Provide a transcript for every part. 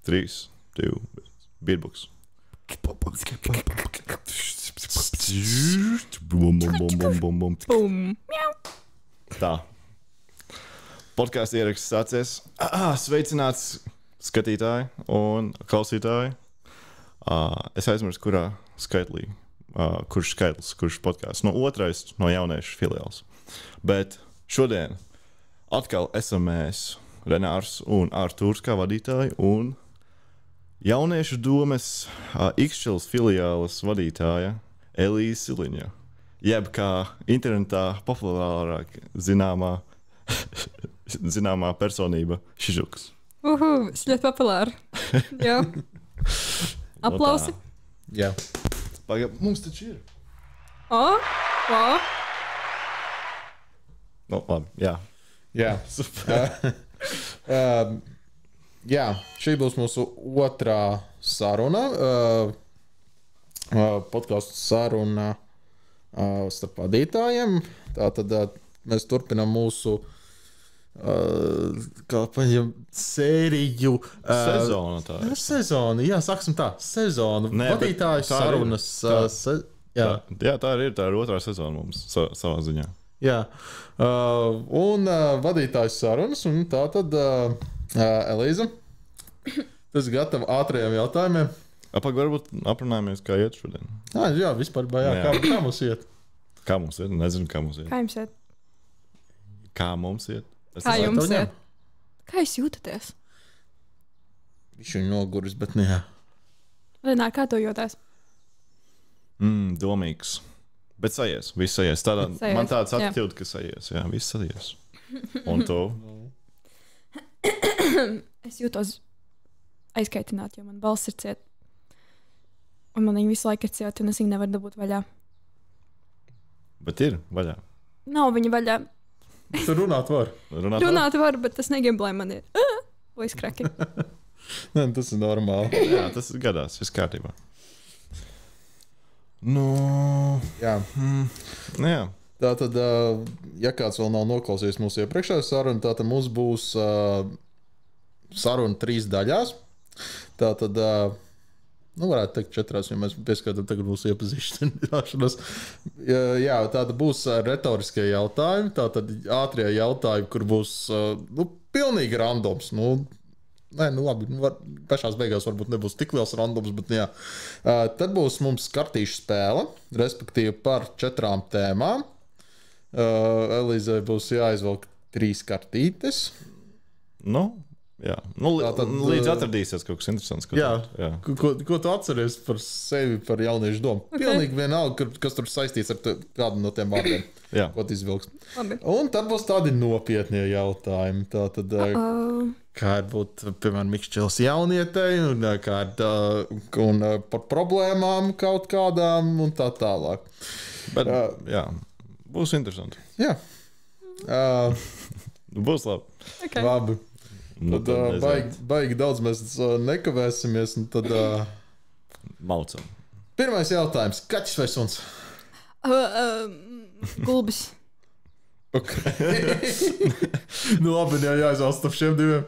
3, 2, beatbox. Bum. Tā. Podkāstu ieraksts sācies. Sveicināts skatītāji un klausītāji. Es aizmirsu, kurā skaitlī, kurš skaitlis, kurš podkāsts. No otrais, no jauniešu filiāls. Bet šodien atkal esam mēs, Renārs un Artūrs kā vadītāji, un jauniešu domes Ikšķils filiālas vadītāja Elīze Siliņa. Jeb kā internetā populārāk zināmā personība Šižuks. Es ļoti populāri. Jā. Aplausi. Jā. Pagaid, mums taču ir. No, labi, jā. Jā, super. Jā, šī būs mūsu otrā saruna. Podcastu saruna starp vadītājiem. Tātad mēs turpinām mūsu sēriju. Sezona tā ir. Sezona, jā, sāksim tā. Sezonu. Vadītāju sarunas. Jā, tā ir otrā sezona mums savā ziņā. Jā, un vadītājs sarunas, un tā tad Elīze, tas ir gatava ātrajiem jautājumiem. Varbūt aprunājamies, kā iet šodien. Jā, vispār, kā mums iet? Kā mums iet? Nezinu, kā mums iet. Kā jums iet? Kā mums iet? Kā jums iet? Kā jūs jūtaties? Viņš ir noguris, bet ne jā. Renār, kā tu jūties? Domīgs. Bet sajies, viss sajies. Man tāds attitūda, ka sajies. Jā, viss sajies. Un tu? Es jūtos aizkaitināt, jo man balss ir ciet. Un man viņa visu laiku ir ciet, un es viņu nevaru dabūt vaļā. Bet ir vaļā. Nav viņa vaļā. Tu runāt var. Runāt var, bet tas negribu, lai man ir voice cracki. Nē, tas ir normāli. Jā, tas gadās, viss kārtībā. Jā. Jā. Tātad, ja kāds vēl nav noklausījis mūsu iepriekšējo sarunu, tad mums būs saruna 3 daļās. Tātad, varētu teikt 4, jo mēs pieskatām tagad mūsu iepazīšanās. Jā, tātad būs retoriskie jautājumi, tātad ātrie jautājumi, kur būs pilnīgi randoms. Labi, pašās beigās varbūt nebūs tik liels randoms, bet jā. Tad būs mums kartīšu spēle, respektīvi par 4 tēmām. Elīzei būs jāizvelk 3 kartītes. Jā. Līdz atradīsies kaut kas interesants. Ko tu atceries par sevi, par jauniešu domu? Okay. Pilnīgi vienalga, kas tur saistīts ar kādu no tiem vārdiem, ko tu izvilks. Labi. Un tad būs tādi nopietnie jautājumi. Tātad, kā ir būt, piemēram, Ikšķils jaunietei, un par problēmām kaut kādām, un tā tālāk. Bet, jā, būs interesanti. Jā. Būs labi. Okay. Labi. Tad baigi daudz mēs nekavēsimies, un tad... Maucam. Pirmais jautājums. Kaķis vai suns? Gulbis. Okay. Labi, jāizvēlas starp šiem diviem.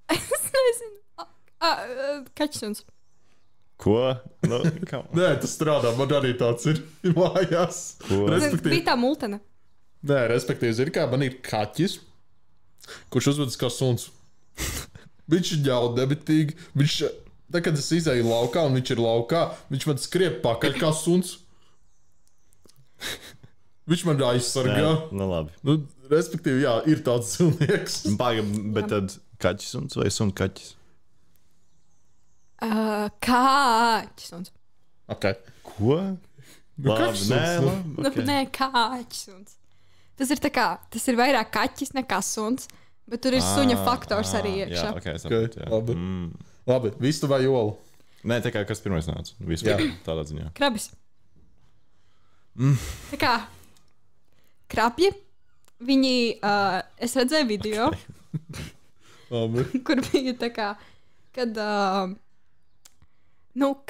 Es nezinu. Kaķis suns. Ko? Nē, tas strādā, man arī tāds ir mājās. Bija tā multene. Nē, respektīvi, ir kā man ir kaķis, kurš uzvedas kā suns. Viņš ir ģaudebitīgi. Tā, kad es izēju laukā, un viņš ir laukā, viņš man skrieb pakaļ kā suns. Viņš man aizsargā. Labi. Respektīvi, jā, ir tāds cilvēks. Bet tad kaķis suns vai sun kaķis? Kaķis suns. Okay. Ko? Nē, kaķis suns. Tas ir tā kā, tas ir vairāk kaķis nekā suns, bet tur ir suņa faktors arī iekšā. Labi. Labi, vistu vai jolu? Nē, tā kā kas pirmais nāca. Vispār tādā ziņā. Krabis. Tā kā krabji, viņi, es redzēju video, kur bija tā kā, kad,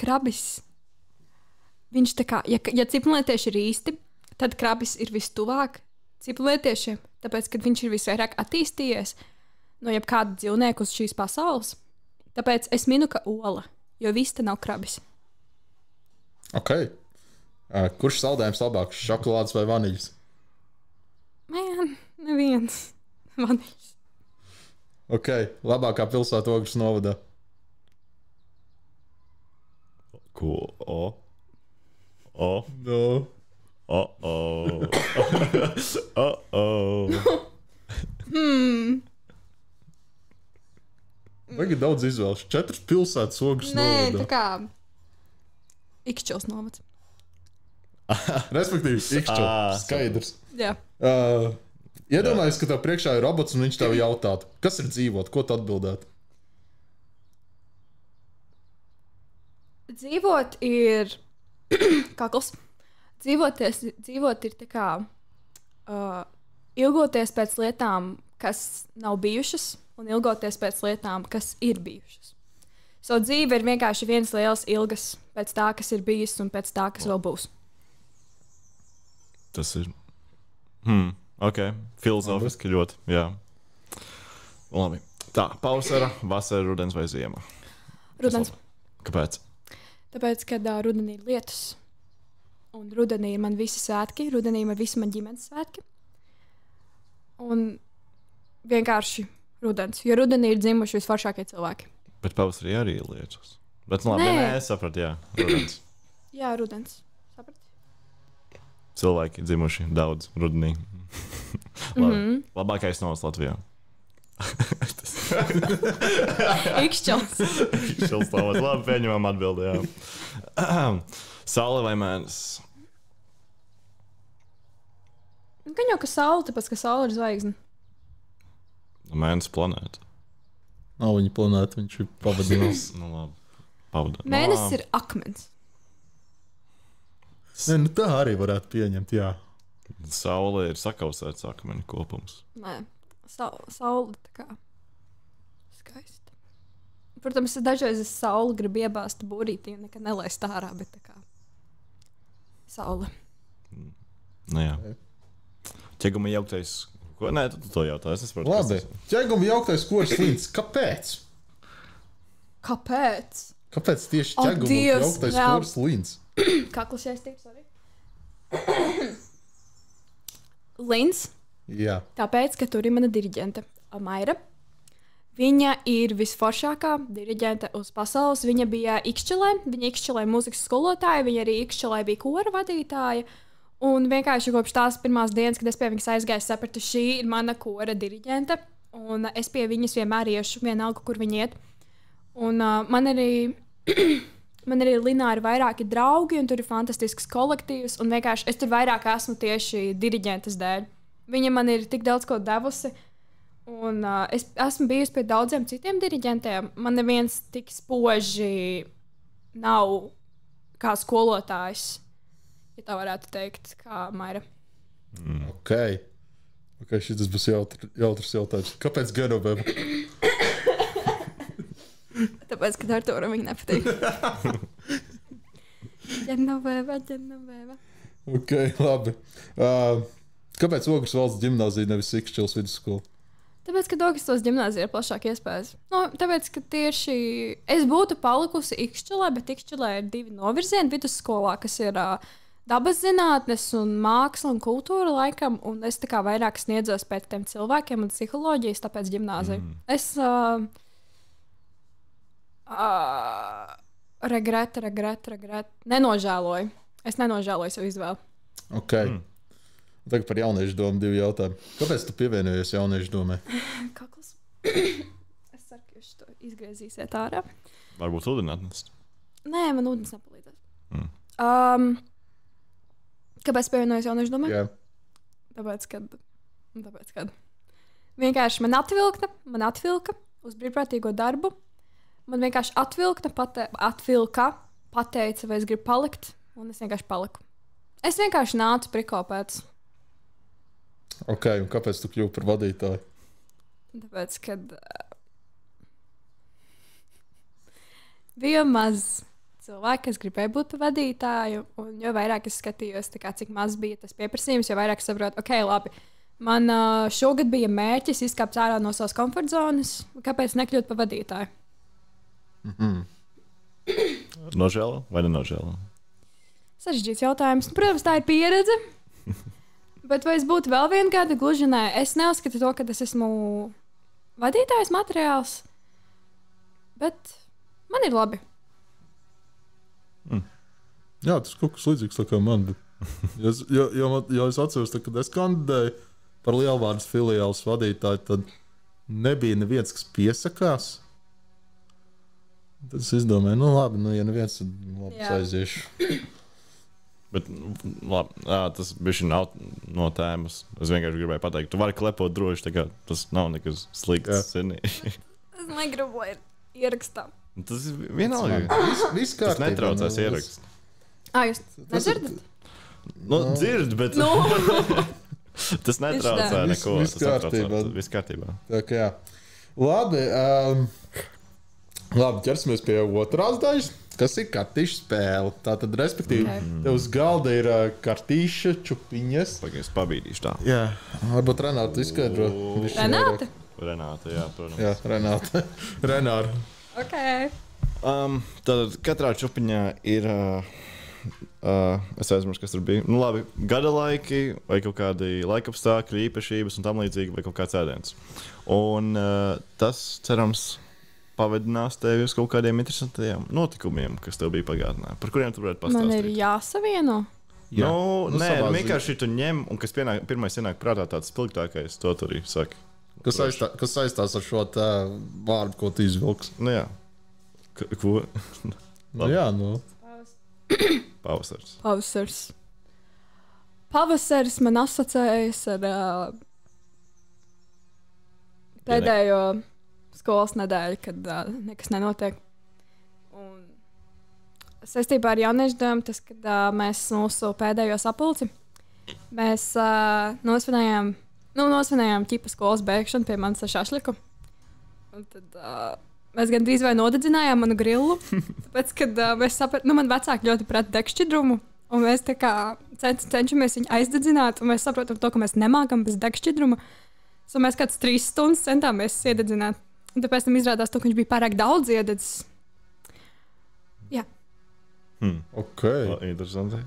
krabis, viņš tā kā, ja ciprunlietieši ir īsti, tad krabis ir vistuvāk ciprunlietiešiem, tāpēc, kad viņš ir visvairāk attīstījies no jebkāda dzīvnieka uz šīs pasaules, Tāpēc es minu, ka ola, jo vista nav krabis. Ok. Kurš saldējums labāks? Šokolādes vai vaniļas? Neviens. Vaniļas. Ok. Labākā pilsēta Ogres novadā. Ko? No. Vajag daudz izvēles. 4 pilsētas Ogres Nē, novadā. tā kā Ikšķils novads. Respektīvi, Ikšķils. Skaidrs. Jā. Iedomājies, ka tev priekšā ir robots un viņš tev jautātu, kas ir dzīvot, ko tu atbildētu? Dzīvot ir kakls. Dzīvot ir tā kā ilgoties pēc lietām, kas nav bijušas, un ilgoties pēc lietām, kas ir bijušas. So dzīve ir vienkārši viens liels ilgas pēc tā, kas ir bijis, un pēc tā, kas vēl būs. Tas ir. Ok, filozofiski ļoti. Jā. Labi. Tā, pavasara, vasara, rudens vai ziema? Rudens. Kāpēc? Tāpēc, kad rudenī ir lietus, un rudenī ir man visi svētki, rudenī ir visi man ģimenes svētki. Un vienkārši rudens, jo rudenī ir dzimuši visforšākie cilvēki. Bet pavasarī arī ir lietus. Bet labi, es sapratu, jā, rudens. Jā, rudens. Saprati? Cilvēki dzimuši daudz rudenī. Labākais novs Latvijā. Ikšķils. Ikšķils novs. Labi, pieņemam atbildi, jā. Saule vai mēnesis? Gan jau, ka saule, tāpēc, ka saule ir zvaigzne. Mēnesis planēta. Nav viņa planēta, viņš ir pavadījums. Nu, labi. Pavadījums. Mēnesis ir akmens. Nē, nu tā arī varētu pieņemt, jā. Saule ir sakausēts akmeņu kopums. Nē, saule tā kā skaista. Protams, dažreiz es sauli gribu iebāzt būrītī un nekad nelaist ārā, bet tā kā saule. Nu jā. Ķeguma jauktais. Ko? Nē, tu to jautā. Es saprotu. Labi. Ķeguma jauktais koris līdz. Kāpēc? Kāpēc? Kāpēc tieši ķeguma jauktais koris līdz? Kakls jāiztīp, sorry. Līdz. Jā. Tāpēc, ka tur ir mana diriģente Maira. Viņa ir visforšākā diriģente uz pasaules. Viņa bija Ikšķilē. Viņa Ikšķilē mūzikas skolotāja. Viņa arī Ikšķilē bija kora vadītāja. Un vienkārši kopš tās pirmās dienas, kad es pie viņas aizgāju, sapratu, šī ir mana kora diriģente. Un es pie viņas vienmēr iešu, vienalga, kur viņa iet. Un man arī Lināri vairāki draugi, un tur ir fantastisks kolektīvs. Un vienkārši es tur vairāk esmu tieši diriģentes dēļ. Viņa man ir tik daudz ko devusi. Un es esmu bijusi pie daudziem citiem diriģentiem. Man neviens tik spoži nav kā skolotājs. Ja tā varētu teikt, kā Maira. Ok, šis būs jautrs jautājums. Kāpēc Genoveva? Tāpēc, ka Arturam viņa nepatīk. Genoveva. Ok, labi. Kāpēc Ogres valsts ģimnāzija nevis Ikšķils vidusskola? Tāpēc, ka Ogrestos ģimnāzija ir plašāk iespējas. Tāpēc, ka tieši es būtu palikusi Ikšķilē, bet Ikšķilē ir 2 novirzieni vidusskolā, kas ir dabas zinātnes un māksla un kultūra laikam, un es tā kā vairāk sniedzos pēc tiem cilvēkiem un psiholoģijas, tāpēc ģimnāzija. Es regret. Nenožēloju. Es nenožēloju savu izvēli. Ok. Tagad par jauniešu domu 2 jautājumi. Kāpēc tu pievienojies jauniešu domai? Kakls. Es ceru, ka jūs to izgriezīsiet ārā. Varbūt ūdeni atnest. Nē, man ūdens nepalīdzēs. Kāpēc pievienojos jauniešu domai? Jā. Tāpēc, kad vienkārši man atvilka uz brīvprātīgo darbu. Man vienkārši atvilka, pateica, vai es gribu palikt, un es vienkārši paliku. Es vienkārši nācu priko pēc. Ok, un kāpēc tu kļuvi par vadītāju? Tāpēc, kad bija maz cilvēki, kas gribēja būt par vadītāju, un jo vairāk es skatījos, cik maz bija tas pieprasījums, jo vairāk es saprotu, ok, labi, man šogad bija mērķis izkāpt ārā no savas komforta zonas, kāpēc nekļūt par vadītāju? Nožēlo vai nenožēlo? Sarežģīts jautājums. Protams, tā ir pieredze. Bet vai es būtu vēl viena gada gluži nē? Es neuzskatu to, ka es esmu vadītājs materiāls. Bet man ir labi. Jā, tas kaut kas līdzīgs kā man. Jo es atceros, kad es kandidēju par Lielvārdas filiāles vadītāju, tad nebija neviens, kas piesakās. Tad es izdomāju, labi, ja neviens, tad labi, aiziešu. Bet labi, tas bija nav no tēmas. Es vienkārši gribēju pateikt, tu vari klepot droši, tas nav nekas slikts. Es negribu, lai ierakstām. Tas ir vienalga. Viss kārtībā. Tas netraucēs ierakst. Jūs nedzirdat? Dzird, bet tas netraucē neko. Viss kārtībā. Tā kā jā. Labi, ķersimies pie otrās daļas. Kas ir kartīšu spēle? Tātad, respektīvi, tev uz galda ir kartīša čupiņas. Pagaidzi, pabīdīšu tā. Jā, varbūt Renāta izskaidro. Renāta, jā, protams. Jā, Renāta. Renāra. Ok. Tad katrā čupiņā ir, es aizmirsu, kas tur bija. Nu labi, gada laiki vai kaut kādi laikapstākļi, īpašības un tam līdzīgi vai kaut kāds ēdiens. Un tas, cerams, pavadinās tevi uz kaut kādiem interesantiem notikumiem, kas tev bija pagātnē, par kuriem tu varētu pastāstīt. Man ir jāsavieno? Jā. Nē, vienkārši tu ņem, un kas pirmais ienāk prātā tāds spilgtākais, to tu arī saki. Kas saistās ar šo vārdu, ko tu izvilks? Nu jā. Ko? Jā, Pavasars. Pavasaris man asociējas ar pēdējo skolas nedēļu, kad nekas nenotiek. Un saistībā ar jauniešu domu, tas, kad mēs mūsu pēdējo sapulci, mēs nosvinējām ķipa skolas beigšanu pie manis ar šašliku. Un tad mēs gandrīz vai nodedzinājām manu grillu, tāpēc, kad mēs sapratām, man vecāki ļoti pret degšķidrumu, un mēs tā kā cenšamies viņu aizdedzināt, un mēs saprotam to, ka mēs nemākam bez degšķidruma. So mēs kāds 3 stundas centāmies iededzināt. Un tāpēc tam izrādās, ka viņš bija pārāk daudz iededzis. Jā. Ok. Interesanti.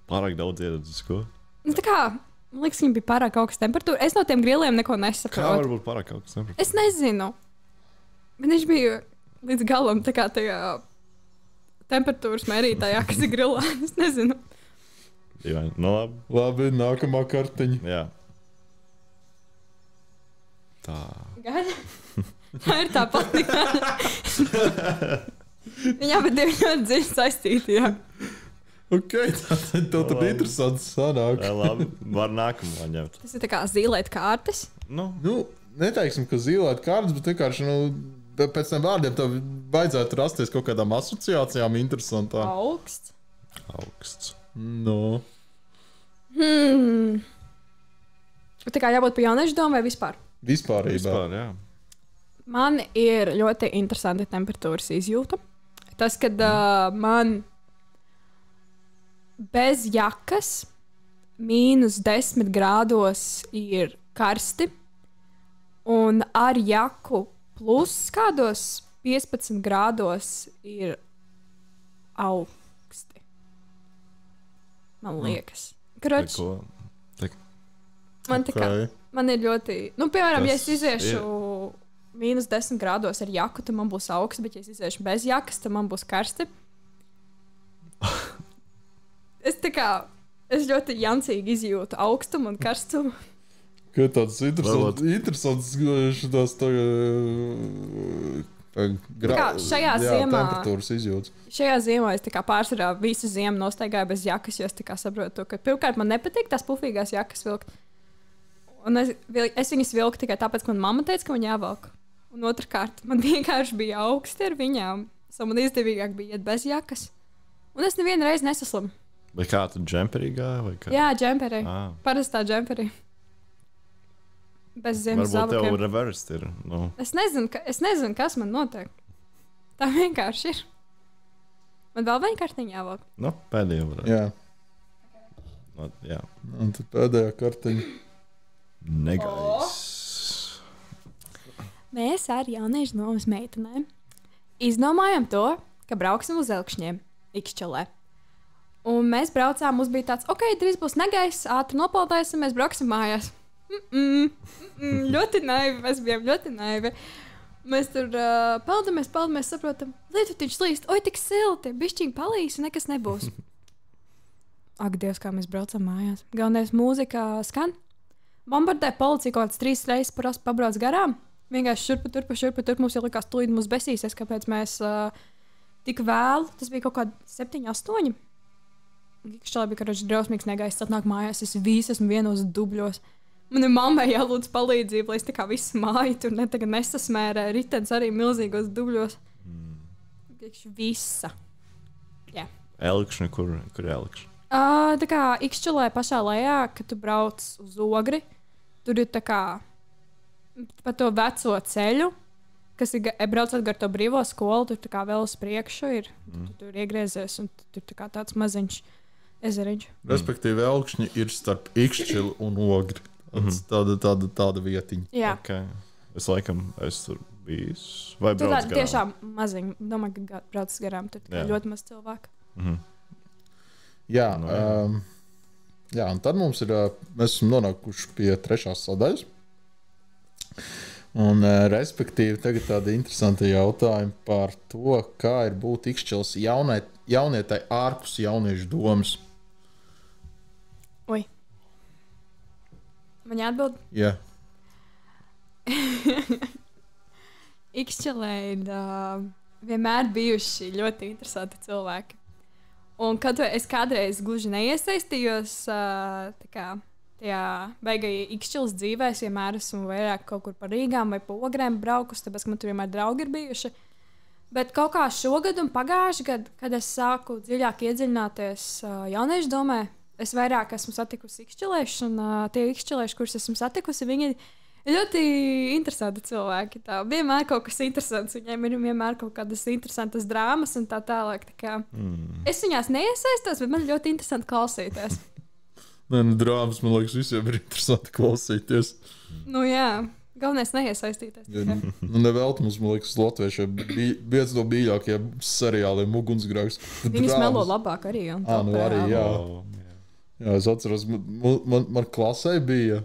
Pārāk daudz iededzis, ko? Nu, tā kā, man liekas, viņam bija pārāk augsta temperatūra. Es no tiem griliem neko nesaprotu. Kā var būt pārāk augsta temperatūra? Es nezinu. Bet viņš bija līdz galam tā kā tajā temperatūras mērītājā, kas ir grilā. Es nezinu. Jā, nu labi. Labi, nākamā kartiņa. Jā. Tā. Gada? Tā ir tā pati. Viņam bija ļoti dziļi saistīti, jā. Ok, tad interesants sanāk. Jā, labi, var nākamā ņemt. Tas ir tā kā zīlēt kārtas. Nu, neteiksim, ka zīlēt kārtas, bet vienkārši, pēc tam vārdiem tev vajadzētu rasties kaut kādām asociācijām interesantām. Augsts. No. Tā kā jābūt pa jauniešu domu vai vispār? Vispārībā. Jā. Man ir ļoti interesanti temperatūras izjūta. Tas, kad man bez jakas -10 grādos ir karsti, un ar jaku plus kādos 15 grādos ir augsti. Man liekas. Kroč, man tā kā, man ir ļoti, piemēram, ja es iziešu -10 grādos ar jaku, tad man būs augsts, bet ja es iziešu bez jakas, tad man būs karsti. Es ļoti jancīgi izjūtu augstumu un karstumu. Kā tāds interesants šajā ziemā temperatūras izjūtas. Šajā ziemā es pārsvarā visu ziemu nostaigāju bez jakas, jo es saprotu, ka pirmkārt man nepatīk tās pufīgās jakas vilkt. Un es viņas vilku tikai tāpēc, ka man mamma teica, ka man jāvelk. Un otrkārt, man vienkārši bija augsti ar viņām. Man izdevīgāk bija iet bez jakas. Un es nevienu reizi nesaslimu. Vai kā tu džemperī gāji? Jā, džemperī. Parastā džemperī. Bez ziemas zābakiem. Varbūt tev reverse ir. Es nezinu, kas man notiek. Tā vienkārši ir. Man vēl viena kartiņa jāvelk. Pēdējā varētu. Jā. Jā. Un tad pēdējā kartiņa. Negaiss. Mēs ar jauniešu nomas meitenēm izdomājām to, ka brauksim uz Elkšņiem, Ikšķelē. Un mēs braucām, mums bija tāds, ok, drīz būs negaiss, ātri nopeltēsim, mēs brauksim mājās. Ļoti naivi, mēs bijām ļoti naivi. Mēs tur peldamies, saprotam, lietutiņš līst, oj, tik silti, bišķiņ palīs, nekas nebūs. Ak, Dievs, kā mēs braucam mājās. Galvenais mūzika skan. Bombardē policija kaut kāds 3 reizes pabrauc garām. Vienkārši šurpu turp mums jau likās tūlīt mums besīsies, kāpēc mēs tik vēlu. Tas bija kaut kādi 7, 8. Ikšķelē bija karoči drausmīgs negaiss, atnāk mājās, es visi esmu vienos dubļos. Manai mammai jālūdz palīdzību, lai es tā kā visu māju tur tagad nesasmērē. Ritens arī milzīgos dubļos. Visa. Jā. Elkšņi, kur Elkšņi? Tā kā Ikšķelē pašā lejā, kad tu brauc uz Ogri, tur ir tā kā pa to veco ceļu, kas ir braucot gar to brīvo skolu, tur tā kā vēl uz priekšu ir. Tu tur iegriezies un tur tā kā tāds maziņš ezeriņš. Respektīvi, Elkšņi ir starp Ikšķili un Ogri. Tāda vietiņa. Jā. Okay. Es laikam tur biju. Vai tur brauc garām? Tiešām maziņ. Domāju, ka brauc garām. Tur ļoti maz cilvēku. Jā, jā, un tad mums ir, mēs esam nonākuši pie 3. sadaļas. Un, respektīvi, tagad tādi interesanti jautājumi par to, kā ir būt Ikšķeles jaunietai ārpus jauniešu domas. Oi. Man jāatbild? Jā. Ikšķelē ir vienmēr bijuši ļoti interesanti cilvēki. Un kad es kādreiz gluži neiesaistījos tajā beigajā Ikšķeles dzīvē, es vienmēr esmu vairāk kaut kur par Rīgām vai pa Ogrēm braukus, tāpēc, ka man tur vienmēr draugi ir bijuši. Bet kaut kā šogad un pagājuši gadu, kad es sāku dziļāk iedziļināties jauniešu domē, es vairāk esmu satikusi Ikšķelēšus, un tie Ikšķelēši, kurus esmu satikusi, viņi ir ļoti interesanti cilvēki. Tā vienmēr kaut kas interesants. Viņiem ir vienmēr kaut kādas interesantas drāmas un tā tālāk. Tā kā, es viņās neiesaistos, bet man ļoti interesanti klausīties. Nē, drāmas, man liekas, visiem ir interesanti klausīties. Nu jā, galvenais neiesaistīties. Ja, nevelti mums, man liekas, latviešiem viens no mīļākajiem seriāliem Ugunsgrēks. Viņas melo labāk arī. Nu arī, jā. Jā, es atceros, man klasē bija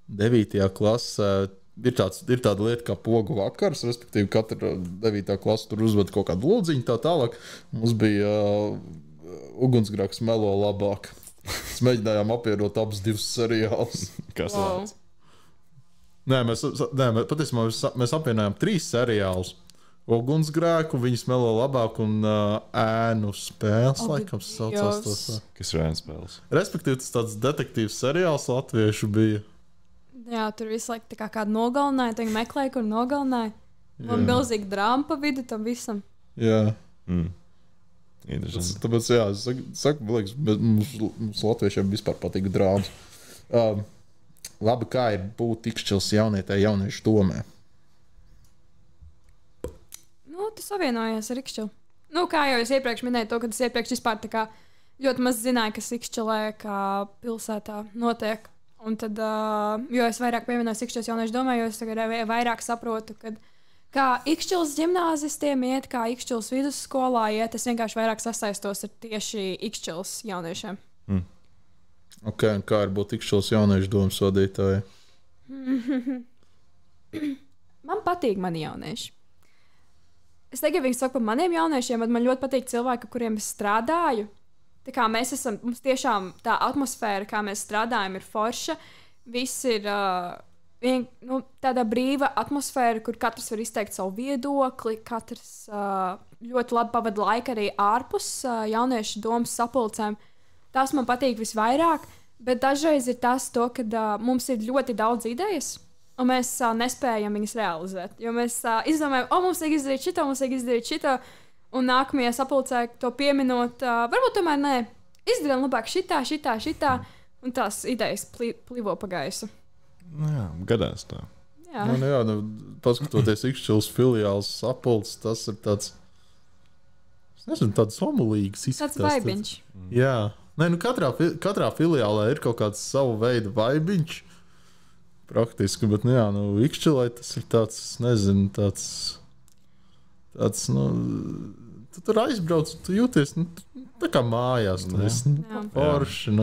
9. klasē. Ir tāda lieta kā pogu vakars, respektīvi katra 9. klasa tur uzved kaut kādu lūdziņu, tā tālāk. Mums bija Ugunsgrēks melo labāk. Mēs mēģinājām apvienot abus divus seriālus. Kas wow. Nē, patiesībā mēs apvienojām 3 seriālus. Ugunsgrēku, viņas melo labāk un ēnu spēles, laikam, saucās tos. Kas ir ēnu spēles? Respektīvi, tas tāds detektīvs seriāls latviešu bija. Jā, tur visu laiku tā kā kādu nogalināja, tu viņi meklēja, kur nogalināja. Man milzīgi drāma pa vidu tam visam. Jā. Interesanti. Tāpēc, jā, es saku, man liekas, mums latviešiem vispār patīk drāmas. Labi, kā ir būt Ikšķeles jaunietai jauniešu domē? Nu, tu savienojies ar Ikšķeli. Nu, kā jau es iepriekš minēju to, ka es iepriekš vispār tā kā ļoti maz zināju, kas Ikšķelē kā pilsētā notiek. Un tad, jo es vairāk pievienojos Ikšķeles jauniešu domē, jo es tagad vairāk saprotu, kad kā Ikšķeles ģimnāzistiem iet, kā Ikšķeles vidusskolā iet, es vienkārši vairāk sasaistos ar tieši Ikšķeles jauniešiem. Ok, un kā ir būt Ikšķeles jauniešu domas vadītāji? Man patīk mani jaunieši. Es negribu viņus saukt par maniem jauniešiem, bet man ļoti patīk cilvēki, kuriem es strādāju. Tā kā mēs esam, mums tiešām tā atmosfēra, kā mēs strādājam, ir forša. Viss ir tāda brīva atmosfēra, kur katrs var izteikt savu viedokli, katrs ļoti labi pavada laiku arī ārpus jauniešu domas sapulcēm. Tas man patīk visvairāk, bet dažreiz ir tas, ka mums ir ļoti daudz idejas, un mēs nespējam viņas realizēt. Jo mēs izdomājam, mums vajag izdarīt šito, mums vajag izdarīt šito. Un nākamajā sapulcē to pieminot, varbūt tomēr nē, izdarām labāk šitā, un tās idejas plivo pa gaisu. Nu jā, gadās tā. Jā. Paskatoties Ikšķeles filiāls sapulces, tas ir tāds, es nezinu, tāds homolīgs izskatās. Tāds vaibiņš. Jā. Nē, katrā filiālē ir kaut kāds savu veidu vaibiņš, praktiski, bet Ikšķelē tas ir tāds, nezinu, tāds, tu tur aizbrauc, tu jūties, tā kā mājās. Tu esi, forši,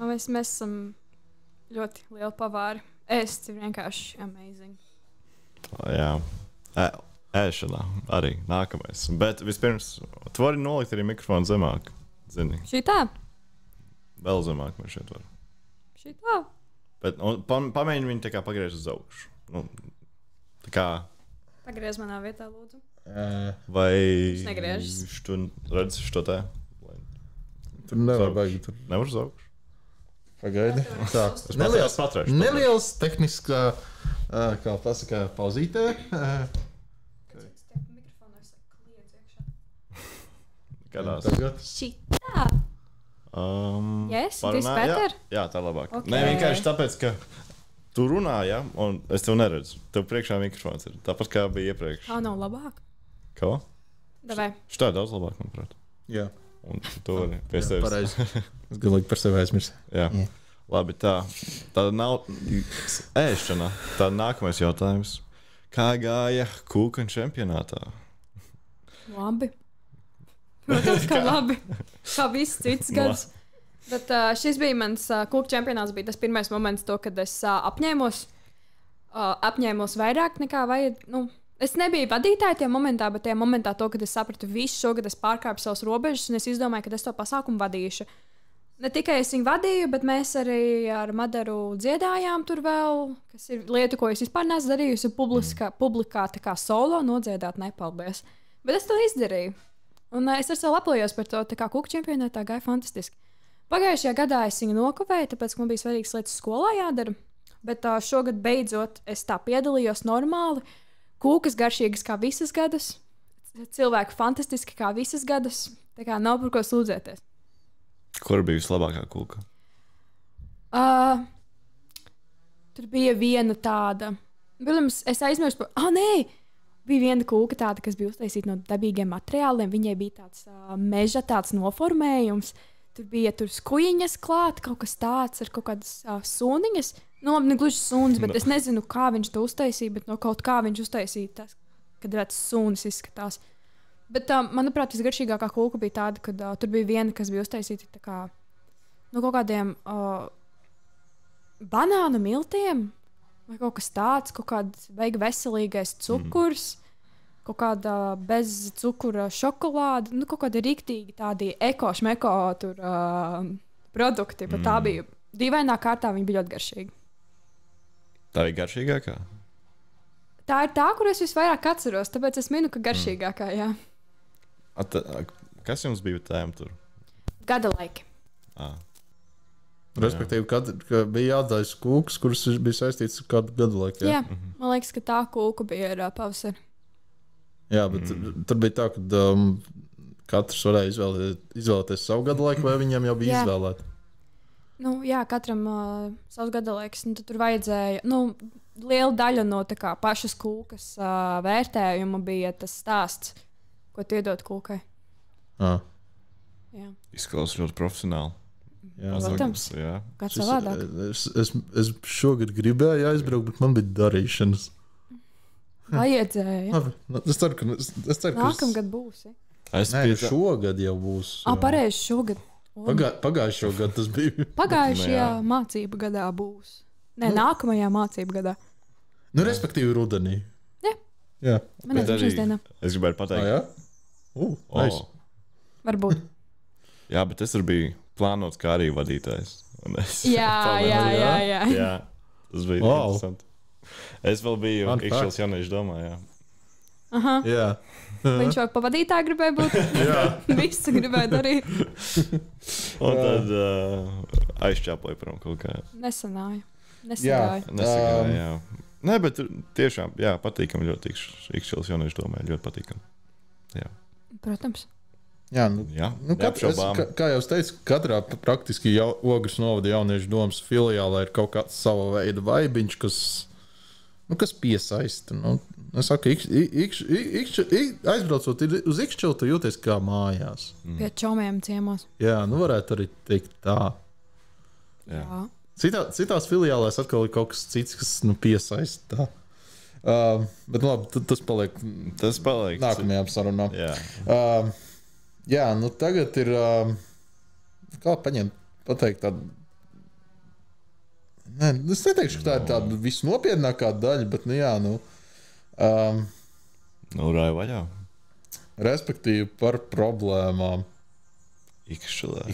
Mēs esam ļoti lieli pavāri. Ēst ir vienkārši amazing. Jā. Ēšanā arī nākamais. Bet vispirms, tu vari nolikt arī mikrofonu zemāk. Zini, Šitā? vēl zemāk man šeit var. Šitā? Bet pamēģini viņu tā kā pagriezt uz augšu. Tā kā... Pagriez manā vietā, lūdzu. Vai... Viņš negriežas. Tu redzi šo te? Tur nevar baigi. Tur nevar uz augšu. pagaidi. Tā. Neliels tehniskā, kā pasaka, pauzītē. Kādās? Tagad. Šitā? Yes, this better? Jā, tā labāk. Okay. Nē, vienkārši tāpēc, ka tu runā, ja, un es tev neredzu. Tev priekšā mikrofons ir tāpat kā bija iepriekš. Tā nav labāk. Ko? Davai. Šitā ir daudz labāk, manuprāt. Jā. Un tu vari pie sevis. Pareizi. Es galīgi par sevi aizmirsu. Jā. Labi, tā nav ēšana. Tā nākamais jautājums. Kā gāja kūka čempionātā? Labi. Protams, ka labi. Kā viss cits gads. Bet šis bija mans kūka čempionāts. Bija tas pirmais moments, kad es apņēmos vairāk nekā vajag. Es nebiju vadītāja tajā momentā, bet tajā momentā, kad es sapratu visu šogad, es pārkāpu savas robežas un es izdomāju, ka es to pasākumu vadīšu. Ne tikai es viņu vadīju, bet mēs arī ar Madaru dziedājām tur vēl, kas ir lieta, ko es vispār neesmu darījusi publikā tā kā solo nodziedāt, nepaldies. Bet es to izdarīju. Un es ar sevi lepojos par to, tā kā kūka čempionātā gāja fantastiski. Pagājušajā gadā es viņu nokavēju, tāpēc, ka man bija svarīgas lietas skolā jādara. Bet šogad beidzot es tā piedalījos normāli. Kūkas garšīgas kā visas gadus, cilvēki fantastiski kā visas gadus. Tā kā nav par ko sūdzēties. Kur bija vislabākā kūka? Tur bija viena tāda. Protams, es aizmirsu par... nē! Bija viena kūka tāda, kas bija uztaisīta no dabīgiem materiāliem. Viņai bija tāds meža tāds noformējums. Tur bija skujiņas klāt, kaut kas tāds ar kaut kādas sūniņas. Ne gluži suns, bet es nezinu, kā viņš to uztaisīja, bet no kaut kā viņš uztaisīja tas, kad redz sunis izskatās. Bet, manuprāt, visgaršīgākā kūka bija tāda, kad tur bija viena, kas bija uztaisīta tā kā no kaut kādiem banānu miltiem vai kaut kas tāds, kaut kāds beigu veselīgais cukurs, kaut kāda bez cukura šokolāde, kaut kādi riktīgi tādi eko-šmeko tur produkti, bet tā bija dīvainā kārtā, viņi bija ļoti garšīgi. Tā ir garšīgākā? Tā ir tā, kur es visvairāk atceros, tāpēc es minu, ka garšīgākā, jā. Kas jums bija tēma tur? Gada laiki. Respektīvi, kad bija jāatdājas kūkas, kuras bija saistītas ar kādu gadu laiku. Jā, man liekas, ka tā kūka bija ar pavasari. Jā, bet tur bija tā, ka katrs varēja izvēlēties savu gadu laiku, vai viņiem jau bija izvēlēti? Jā, katram savs gada laiks. Tur vajadzēja, liela daļa no pašas kūkas vērtējuma bija tas stāsts, ko tu iedod kūkai. Jā. Izklausās ļoti profesionāli. Jā, protams. Kāds savādāk. Es šogad gribēju aizbraukt, bet man bija darīšanas. Vajadzēja. Es ceru, ka nākamgad būs. Šogad jau būs. Pareizi, šogad. Pagājušajā gadā tas bija. Pagājušajā mācību gadā būs. Nākamajā mācību gadā. Respektīvi rudenī. Jā. Man ir dienā. Es gribēju pateikt. Jā? Varbūt. Jā, bet es tur biju plānots kā arī vadītājs. Jā. Tas bija interesanti. Es vēl biju Ikšķils jauniešu domā, jā. Aha. Jā. Viņš vēl pavadītāji gribēja būt. Visu gribēja darīt. Un tad aizšķāpoja prom kaut kā. Nesagāja. Jā. Nē, bet tiešām, jā, patīkam ļoti Ikšķils jauniešu domā, ļoti patīkam. Jā. Protams. Jā, neapšaubām. Kā jau es teicu, katrā praktiski Ogres novada jauniešu domas filiālē ir kaut kāds sava veida vaibiņš, kas piesaista. Es saku, aizbraucot uz Ikšķilu, tu jūties kā mājās. Pie čomiem ciemos. Jā, varētu arī teikt tā. Jā. Citās filiālēs atkal ir kaut kas cits, kas piesaista tā. Bet labi, tas paliek nākamajām sarunām. Jā, nu tagad ir, kā pateikt tādu, es neteikšu, ka tā ir tāda visnopietnākā daļa, bet, nu jā, Rāja vaļā. Respektīvi par problēmām. Ikšķilē.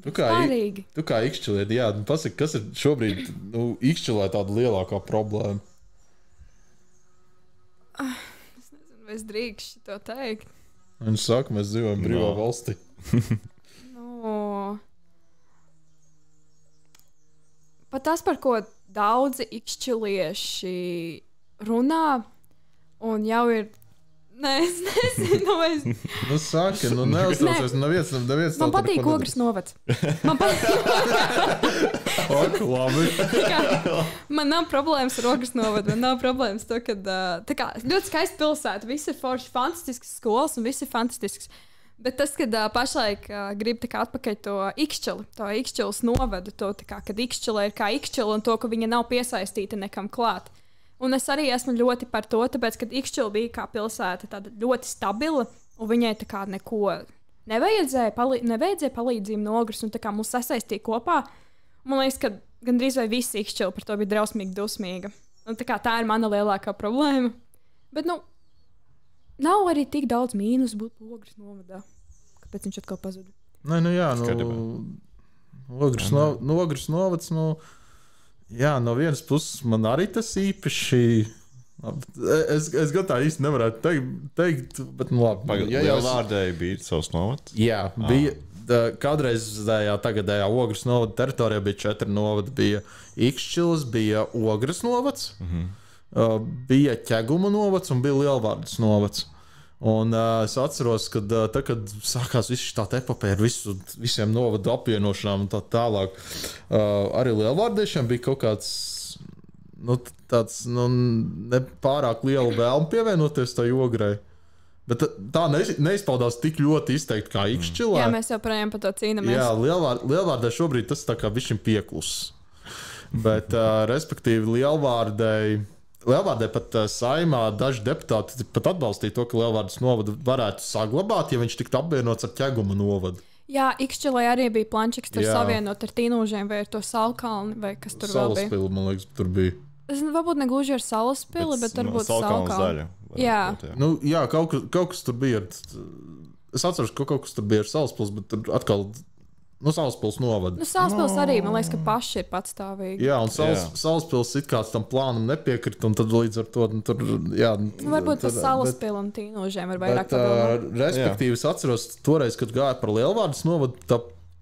Tu kā ikšķiliet, jā, pasaki, kas ir šobrīd ikšķilē tāda lielākā problēma? Es nezinu, vai es drīkšu to teikt. Viņš saka, mēs dzīvojam brīvā valstī. Pat tas, par ko daudzi ikšķilieši runā, un jau ir. Nē, es nezinu, saka, neuztraucies, neviens man patīk Ogres novads. Man patīk. Labi. Man nav problēmas ar Ogres novadu. Man nav problēmas to, ka tā kā ļoti skaista pilsēta, visi ir forši fantastisks skolas un visi ir fantastisks. Bet tas, kad pašlaik grib atpakaļ to ikšķilas novadu, to, kad ikšķila ir kā ikšķila un to, ka viņa nav piesaistīta nekam klāt. Un es arī esmu ļoti par to, tāpēc, ka Ikšķila bija kā pilsēta tāda ļoti stabila, un viņai tā kā neko nevajadzēja palīdzību no Ogres, un tā kā mūs sasaistīja kopā. Man liekas, ka gandrīz vai visi Ikšķila par to bija drausmīgi dusmīga. Un tā ir mana lielākā problēma. Bet, nav arī tik daudz mīnus būt Ogres novadā. Kāpēc viņš atkal pazuda? Ogres novads, jā, no vienas puses man arī tas īpaši. Es gan tā īsti nevarētu teikt, bet labi. Lielvārdēji bija savs novads? Jā, bija. Kādreizējā tagadējā Ogres novada teritorijā bija 4 novadi. Bija Ikšķilas, bija Ogres novads, bija Ķeguma novads un bija Lielvārdas novads. Un es atceros, kad sākās viss tā epopēja ar visiem novadu apvienošanām un tā tālāk. Arī Lielvārdiešiem bija kaut kāds tāds nepārāk liela vēlme pievienoties tai Ogrei. Bet tā neizpaudās tik ļoti izteikti kā Ikšķilē. Jā, mēs joprojām par to cīnāmies. Jā, Lielvārdē šobrīd tas tā kā bišķiņ piekluss. Bet, respektīvi, Lielvārdē pat Saeimā daži deputāti pat atbalstīja to, ka Lielvārdas novadu varētu saglabāt, ja viņš tiktu apvienots ar Ķeguma novadu. Jā, Ikšķilē arī bija plančiks tur savienot ar Tīnūžiem vai ar to Salkalni, vai kas tur vēl bija. Salaspili, man liekas, tur bija. Es varbūt negluži ar Salaspili, bet varbūt Salkalni. Jā, kaut kas tur bija. Es atceros, ka kaut kas tur bija ar Salaspils, bet tur atkal Salaspils novada. Salaspils arī, man liekas, ka paši ir patstāvīgi. Jā, un Salaspils it kā tam plānam nepiekrita, un tad līdz ar to tur, jā. Varbūt tas Salaspili un Tīnūžiem ir vairāk padomā. Respektīvi, es atceros toreiz, kad gāja par Lielvārdas novadu,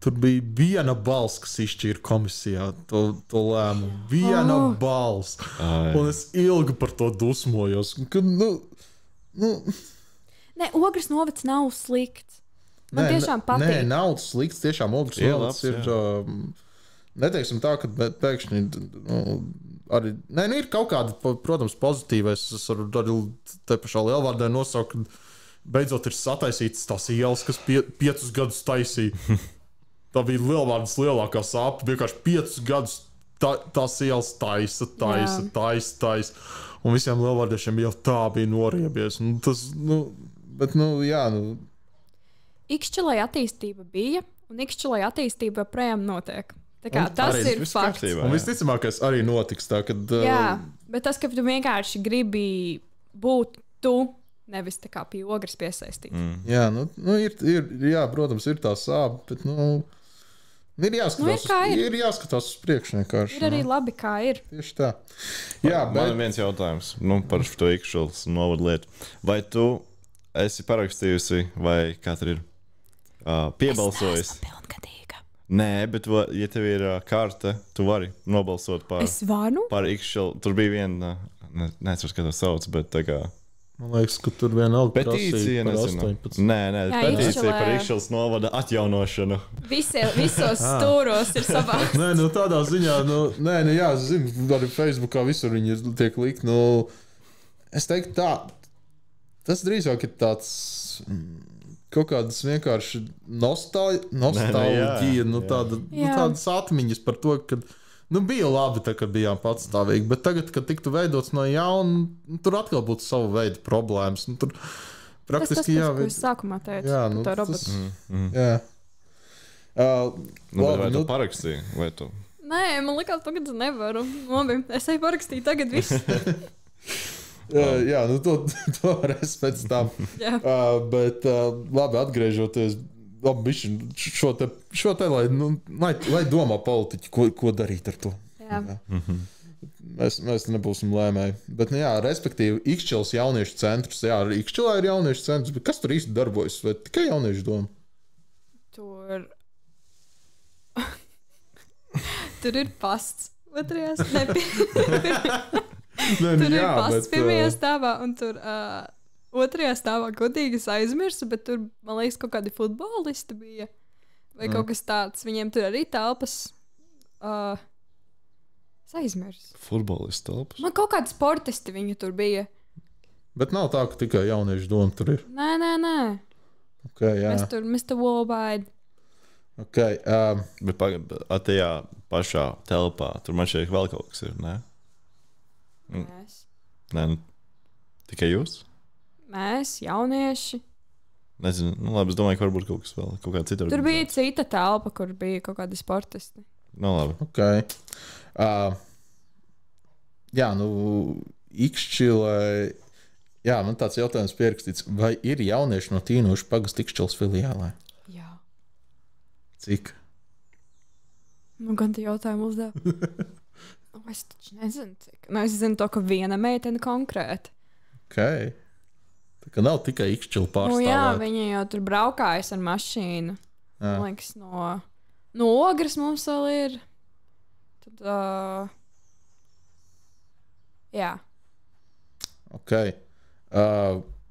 tur bija viena balss, kas izšķīra komisijā to lēmumu. Viena balss. Un es ilgi par to dusmojos. Nē, Ogres novads nav slikts. Man tiešām patīk. Nē, nav slikts. Tiešām Ogres novads ir. Neteiksim tā, ka pēkšņi arī. Nē, ir kaut kāda, protams, pozitīvais. Es varu arī te pašā Lielvārdē nosaukt, ka beidzot ir sataisītas tās ielas, kas 5 gadus taisīja. Tā bija Lielvārdas lielākā sāpe. Vienkārši 5 gadus tās ielas taisa. Un visiem lielvārdiešiem jau tā bija noriebies. Ikšķilē attīstība bija, un Ikšķilē attīstība joprojām notiek. Tas ir fakts. Un visticamākais arī notiks tā, kad... Jā, bet tas, ka tu vienkārši gribi būt tu, nevis tā kā pie Ogres piesaistīt. Jā, jā, protams, ir tā sāpe, bet, ir jāskatās uz priekšu vienkārši. Ir arī labi, kā ir. Tieši tā. Jā, Man ir viens jautājums par to Ikšķilas novadu lietu. Vai tu esi parakstījusi, vai kā tur ir piebalsojis? Es neesmu pilngadīga. Nē, bet ja tev ir karte, tu vari nobalsot par Ikšķilu. Tur bija viena, neatceros, kā to sauc, bet tā kā... Man liekas, ka tur vienalga petīcija, nezinu. Nē, petīcija par Ikšķilas novada atjaunošanu. Visos stūros ir savāks. Nē, tādā ziņā, jā, es zinu, arī Facebookā visur viņi tiek likt, es teiktu tā, tas drīzāk ir tāds kaut kādas vienkārši nostalģija, tādas atmiņas par to, kad Nu, bija labi, tā, kad bijām patstāvīgi, bet tagad, kad tiktu veidots no jauna, tur atkal būtu savu veidu problēmas. Nu, tur praktiski tas, ko es sākumā teicu, jā, par nu, to robotu. Jā. Vai tu parakstīji? Vai tu? Nē, man likās, ka es nevaru. Labi, es eju parakstīt tagad viss. Jā, nu to varēs pēc tam. Bet labi, atgriežoties, šo te lai domā politiķi, ko darīt ar to. Jā. Mēs nebūsim lēmēji. Bet, nu, jā, respektīvi, Ikšķils jauniešu centrs. Jā, arī Ikšķilā ir jauniešu centrs, bet kas tur īsti darbojas? Vai tikai jauniešu doma? Tur ir pasts. Otrajā tur ir pasts pirmajā stāvā, un tur otrajā stāvā godīgi es aizmirsu, bet tur, man liekas, kaut kādi futbolisti bija. Vai kaut kas tāds. Viņiem tur arī telpas. Es aizmirsu. Futbolisti telpas? Man kaut kādi sportisti viņi tur bija. Bet nav tā, ka tikai jauniešu doma tur ir. Nē. Okay, jā. Mēs tur Mr. Worldwide. Okay, Bet tajā pašā telpā tur man šeit vēl kaut kas ir, ne? Mēs. Nē, nu, tikai jūs? Mēs, jaunieši. Nezinu, nu labi, es domāju, ka varbūt kaut kas vēl, kaut kāda cita. Tur bija cita telpa, kur bija kaut kādi sportisti. Nu labi. Okay. Jā, nu, Ikšķilē, jā, man tāds jautājums pierakstīts, vai ir jaunieši no Tīnošu pagasta Ikšķilas filiālē? Jā. Cik? Nu, gan tie jautājumu uzdev. Es taču nezinu, cik. Nu, es zinu to, ka viena meitene konkrēti. Okay. Tā kā nav tikai Ikšķila pārstāvēt. Nu, jā, viņa jau tur braukājas ar mašīnu. Jā. Man liekas, no Ogres mums vēl ir. Tad, jā. Okay.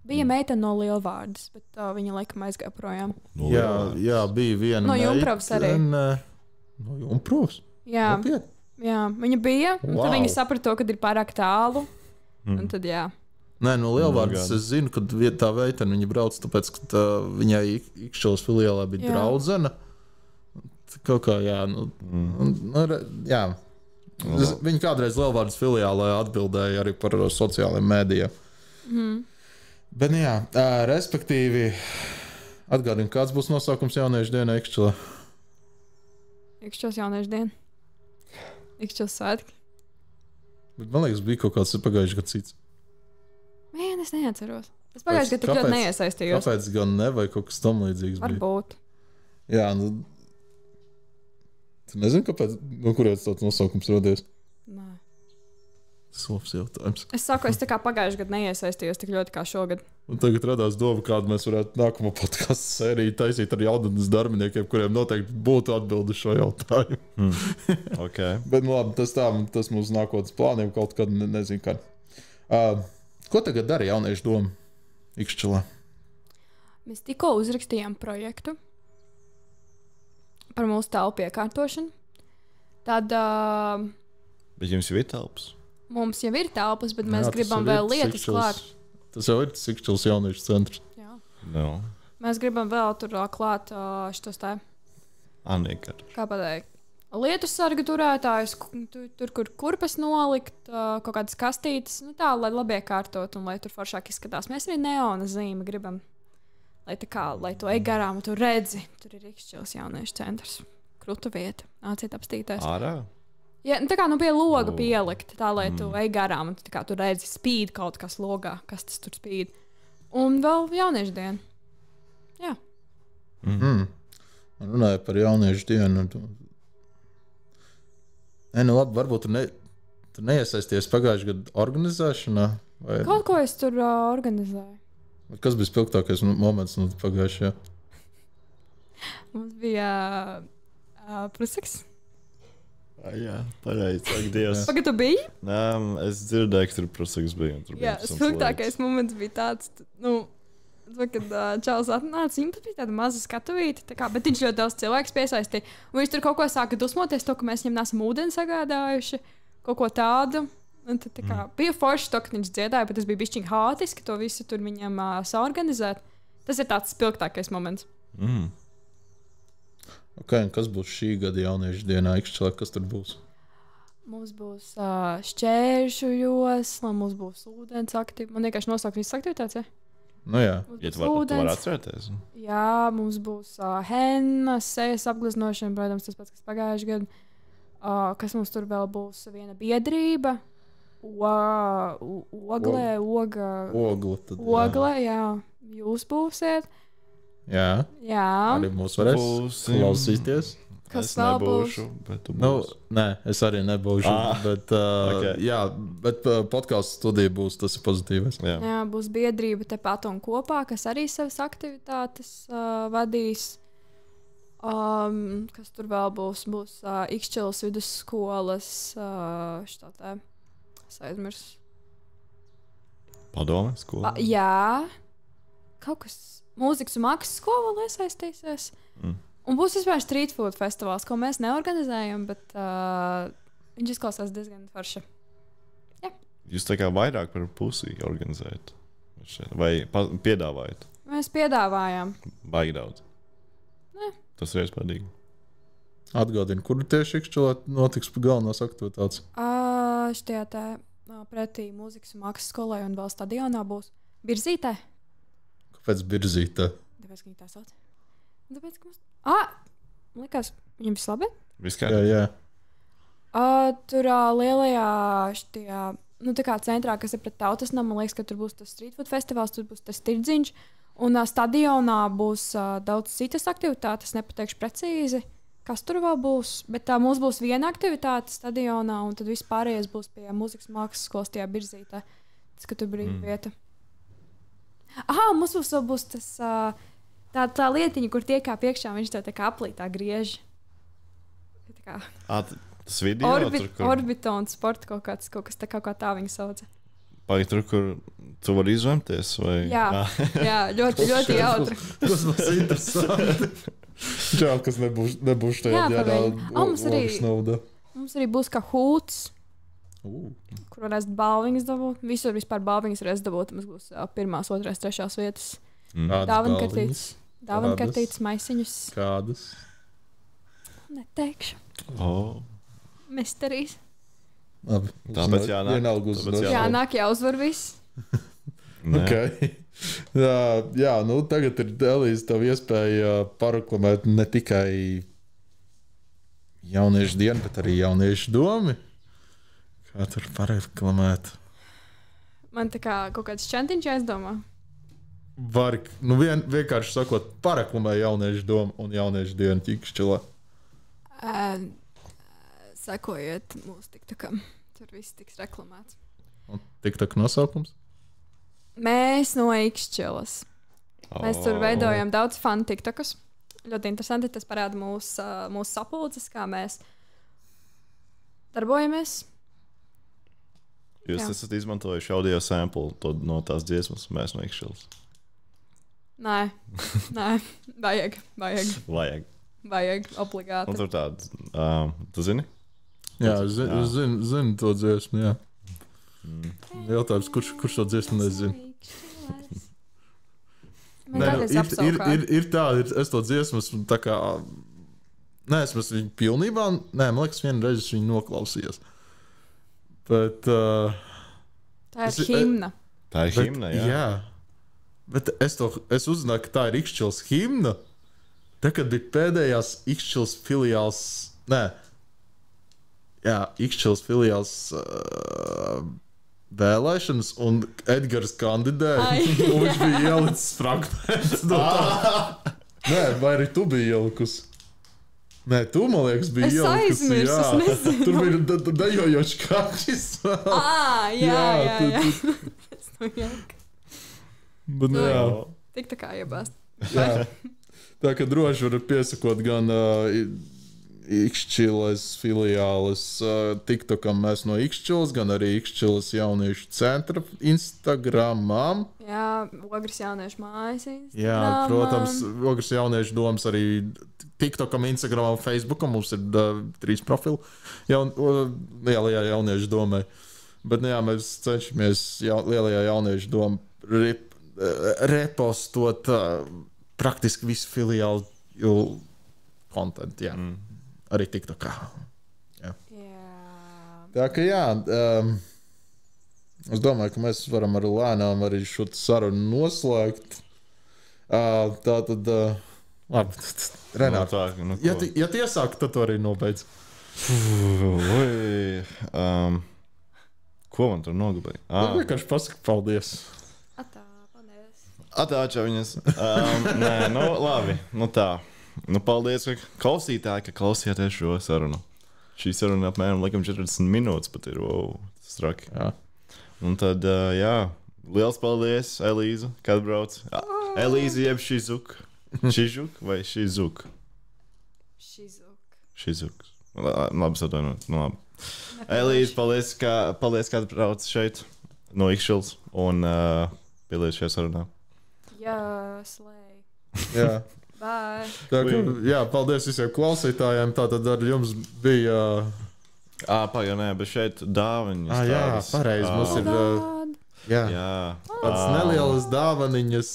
Bija meitene no Lielvārdas, bet viņa laikam aizgāja projām. Jā, bija viena no Jumprovas arī. No Jumprovas? Jā. Nopietni? Jā, viņa bija. Wow. Tad viņa saprata, ka ir pārāk tālu. Un tad, jā. Nē, no Lielvārdas es zinu, ka tā veitene viņa brauc, tāpēc, ka viņai Ikšķilas filiālā bija draudzene. Kaut kā, jā. Jā. Viņa kādreiz Lielvārdas filiālā atbildēja arī par sociālajiem mēdījiem. Bet, jā, respektīvi, atgādinu, kāds būs nosaukums jauniešu dienā Ikšķilā? Ikšķils jauniešu diena. Ikšķils svētki. Bet, man liekas, bija kaut kāds pagājušajā gads cits. Man, es neatceros. Es pagājušajā gadā tik ļoti neiesaistījos. Kāpēc gan ne, vai kaut kas tam līdzīgs bija? Varbūt. Jā, nu... Tu nezini, kāpēc, no kurienes tāds nosaukums rodies? Nē. Sofs jautājums. Es saku, es tā kā pagājušajā gadā neiesaistījos tik ļoti kā šogad. Un tagad radās doma, kādu mēs varētu nākamo podcastu sēriju taisīt ar jaunatnes darbiniekiem, kuriem noteikti būtu atbildi šo jautājumu. Okay. Bet, nu labi, tas mūsu nākotnes plāniem kaut kad nezinu, kad. Ko tagad dara jauniešu doma Ikšķilā? Mēs tikko uzrakstījām projektu par mūsu telpu iekārtošanu. Tad Bet jums jau ir telpas? Mums jau ir telpas, bet mēs gribam vēl lietas klāt. Tas jau ir Ikšķilas jauniešu centrs. Jā. No. Mēs gribam vēl tur klāt šitos tā. Kā pateikt? Lietu sarga turētājus, tur, kur kurpes nolikt, kaut kādas kastītes, nu tā, lai labi iekārtot un lai tur foršāk izskatās. Mēs arī neona zīme gribam, lai tu ej garām un tu redzi, tur ir Ikšķilas jauniešu centrs. Kruta vieta, nāciet apstīties. Ārā? Ja, tā kā pie loga pielikt, tā lai tu ej garām un tu redzi spīd kaut kas logā, kas tas tur spīd. Un vēl jauniešu dienu. Jā. Runāju par jauniešu dienu. Nu labi, varbūt tu neiesaisties pagājušajā gadu organizēšanā? Vai... Kaut ko es tur organizēju. Kas bija spilgtākais moments no pagājušajā? Mums bija prusaks. Jā, pareizi, ak Dievs. Pagad tu biji? Nē, es dzirdēju, ka tur prusaks bija. Jā, spilgtākais moments bija tāds, kad Čāls atnāca, viņam bija tāda maza skatuvīte, bet viņš ļoti daudz cilvēku piesaistīja. Un viņš tur kaut ko sāka dusmoties, to, ka mēs viņam nesam ūdeni sagādājuši, kaut ko tādu. Un tad bija forši to, ka viņš dziedāja, bet tas bija bišķiņ haotiski, to visu tur viņam saorganizēt. Tas ir tāds spilgtākais moments. Okay, kas būs šī gada jauniešu dienā Ikšķilā? Kas tur būs? Mums būs šķēršu josla, mums būs ūdens aktivitāte. Man vienkārši nosaukt visas aktivitātes, ja? Nu jā. Mums Ja būs tu vari atcerēties. Jā, mums būs hennas, sejas apgleznošana, protams, tas pats, kas pagājušajā gadā. Kas mums tur vēl būs? Viena biedrība, oglē, Ogle, jā. Jūs būsiet. jā. Jā. Arī mūs varēs Būsim. klausīties. Kas Es vēl nebūšu, bet tu Nu, būsi. nē, es arī nebūšu. Bet, ok. jā, bet podkāstu studija būs tas pozitīvs. Jā. Jā, būs biedrība tepat un kopā, kas arī savas aktivitātes vadīs. Kas tur vēl būs? Būs Ikšķilas vidusskolas, štātē, es aizmirsu. Padome, skola. Jā, kaut kas mūzikas un mākslas skola iesaistīsies. Un būs vispār street food festivāls, ko mēs neorganizējam, bet viņš izklausās diezgan forši. Jūs tā kā vairāk par pusi organizējat? Vai piedāvājat? Mēs piedāvājām. Baigi daudz. Nē. Tas ir iespējams. Atgādini, kur tieši Ikšķilā notiks galvenās aktivitātes. Štajā tā pretī mūzikas un mākslas skolai un vēl stadionā būs Birzītē. Kāpēc Birzītē? Tāpēc, ka viņi tā sauc. Tāpēc, ka mums... likās, viņam viss labi? Viss Jā, kā? jā. Tur lielajā štajā, tā kā centrā, kas ir pret tautas namu, man liekas, ka tur būs tas street food festivāls, tur būs tas tirdziņš. Un stadionā būs daudz citas aktivitātes, nepateikšu precīzi, kas tur vēl būs. Bet mums būs viena aktivitāte stadionā, un tad viss pārējais būs pie mūzikas mākslas skolas tajā Birzītē. Tas, ka tur brīva vieta. Mums būs tas tā lietiņa, kur tiekā piekšā, viņš tā kā aplītā griež. Tā kā Tas video tur, kur... Orbitons, sporta kaut kas tā kā tā viņa sauca. Pagaid tur, kur tu vari izvemties, vai... Jā, ļoti, ļoti jautri. Tas būs interesanti. Žēl, kas nebūs tajā Jā, ģērā mums arī- ogas nauda. Mums arī būs kā hūts, kur varēs balviņas dabūt. Visur vispār balviņas varēs dabūt. Mums būs 1, 2, 3 vietas. Kādas Dāvana balviņas? kartītes. Dāvana kartītes, maisiņus. Kādas? Neteikšu. Misterijas. Labi. Tāpēc jānāk. Vienalga Tāpēc uzzināšu. Jā, nāk jāuzvar viss. Okay. jā, tagad ir Elīze tev iespēja pareklamēt ne tikai jauniešu dienu, bet arī jauniešu domu. Kā tur pareklamēt? Man tā kā kaut kāds čantiņš aizdomā. Var, vienkārši sakot, pareklamē jauniešu domu un jauniešu dienu Ikšķilā. Sekojiet mūsu tiktakam. Tur viss tiks reklamēts. Un tiktak nosaukums? Mēs no Ikšķilas. Mēs tur veidojam daudz fanu tiktakus. Ļoti interesanti. Tas parāda mūsu sapulces, kā mēs darbojamies. Jūs Jā. esat izmantojuši audio sample no tās dziesmas, mēs no Ikšķilas. Nē, vajag obligāti. Un tur tāds, tu zini? Jā, es zinu to dziesmu, jā. Jautājums, kurš to dziesmu nezina? Ir tāda, es to dziesmu esmu tā kā, neesmu viņu pilnībā, man liekas, vienreiz es viņu noklausījos. Bet, tā ir himna. Tā ir himna, jā. Bet es uzzināju, ka tā ir Ikšķilas himna. Tā, kad bija pēdējās Ikšķilas filiāls, Ikšķilas filiāls vēlēšanas, un Edgars kandidēja, un viņš bija ielicis fragmentus no tā. Nē, vai arī tu biji ielikusi? Nē, tu, man liekas, biji Es ielikusi. aizmirsu, es nezinu. Tur bija dejojošs kaķis. Jā. Bet, jā. Tik tā kā iebāzt. Jā. Tā kā droši var piesakot gan Ikšķilas filiāles TikTokam mēs no Ikšķilas, gan arī Ikšķilas jauniešu centra Instagramam. Jā, Ogres jauniešu mājas. Jā, protams, Ogres jauniešu domas arī TikTokam, Instagramam, Facebookam. Mums ir 3 profili lielajā jauniešu domē. Bet jā, mēs cenšamies lielajā jauniešu domā repostot praktiski visu filiālu kontentu. Arī TikTokā. Jā. Tā kā jā, es domāju, ka mēs varam ar lēnām arī šo sarunu noslēgt. Tā tad, labi, Renārs. Ja tu iesāki, tad tu arī nobeidz. Ko man tur nogabēja? Vienkārši pasaka paldies. Paldies. Čaviņas. Nē, labi. Tā. Paldies, klausītāji, ka klausījāties šo sarunu. Šī saruna apmēram 40 minūtes pat ir. Tas traki. Jā. Un tad, liels paldies, Elīza, kad brauc. Elīza jeb Šizuk. Šižuk vai Šizuk? Šizuk. Labi, atvainojos. Labi. Elīze, paldies, ka brauc šeit no Ikšķils un piedalīties šajā sarunā. Jā, slēj. Jā. Bye. Tā kā, jā, paldies visiem klausītājiem. Tātad ar jums bija... Nē, bet šeit dāvaņas. Jā, pareizi. Mums ir tādas nelielas dāvaniņas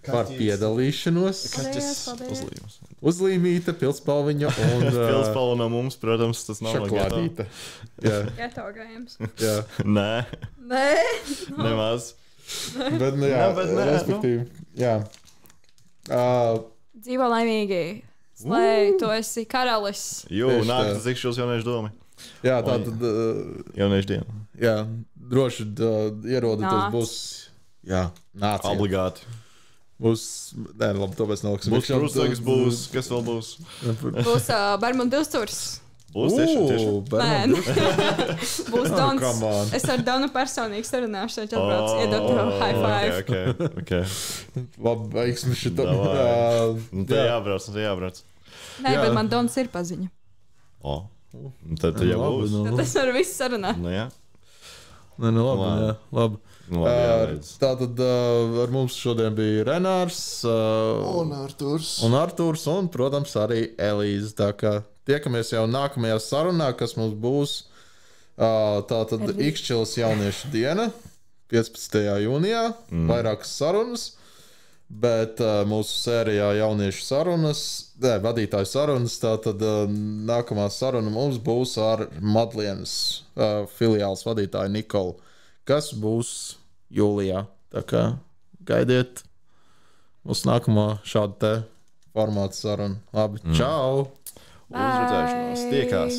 par piedalīšanos. Paldies. Uzlīmīta, pilspalviņa un... Pilspalva no mums, protams, tas nav šokolādīta. Geto games. Jā. Nē. Nemaz. Bet, jā, respektīvi, jā. Dzīvo laimīgi. Slēj, tu esi karalis. Nāk tas Ikšķils jauniešu domi. Jā, tā tad... Jauniešu diena. Jā, droši ierodaties būs... Jā, nācija. Obligāti. Būs... Nē, labi, to mēs neliksim. Būs krustvegs, būs... Kas vēl būs? Būs Bermudu Dilsturs. Būs tieši. Būs Dons. Es ar Donu personīgi sarunāšu, šeit atbrauc, iedot tev high five. Okay. Labi, veiksmi šitā. Te jābrauc. Nē, bet man Dons ir paziņa. Tad jau būs. Tad es varu visu sarunāt. Jā. Labi. Tātad ar mums šodien bija Renārs un Artūrs un, protams, arī Elīze. Tā kā tiekamies jau nākamajā sarunā, kas mums būs tātad Ikšķils jauniešu diena 15. jūnijā. Vairākas sarunas, bet mūsu sērijā jauniešu sarunas, vadītāju sarunas, tātad nākamā saruna mums būs ar Madlienas filiāles vadītāju Nikolu, kas būs jūlijā. Tā kā gaidiet uz nākamo šādu te formātu sarunu. Labi, čau! Uz redzēšanos. Tiekās!